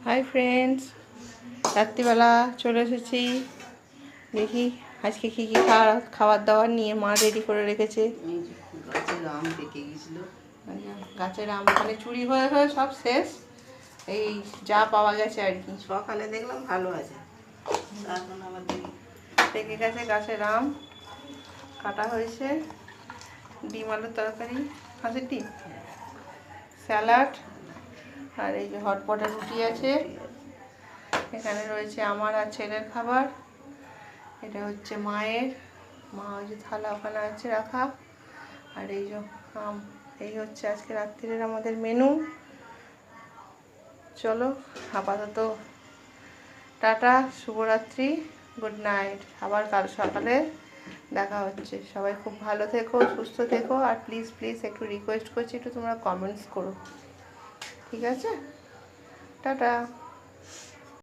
Hi friends, রাত্রিবেলা চলে এসেছি। দেখি আজকে কী কী খাবার দাবার নিয়ে মা রেডি করে রেখেছে। গাছের আম পেকে গেছিল। গাছের আম মানে চুরি হয়ে হয়ে সব শেষ, এই যা পাওয়া গেছে আর কি। সকালে দেখলাম ভালো আছে, এখন আবার দেখি পেকে গেছে গাছের আম। কাটা হয়েছে, ডিম আলুর তরকারি, হাঁসের ডিম, স্যালাড, আর এই যে হটপটের রুটি আছে। এখানে রয়েছে আমার আর ছেলের খাবার। এটা হচ্ছে মায়ের, মা ওই যে থালা ওখানে আছে রাখা। আর এই যে আম। এই হচ্ছে আজকে রাত্রির আমাদের মেনু। চলো আপাতত টাটা, শুভরাত্রি, গুড নাইট। আবার কাল সকালে দেখা হচ্ছে। সবাই খুব ভালো থেকো, সুস্থ থেকো, আর প্লিজ প্লিজ একটু রিকোয়েস্ট করছি, একটু তোমরা কমেন্টস করো, ঠিক আছে? টাটা।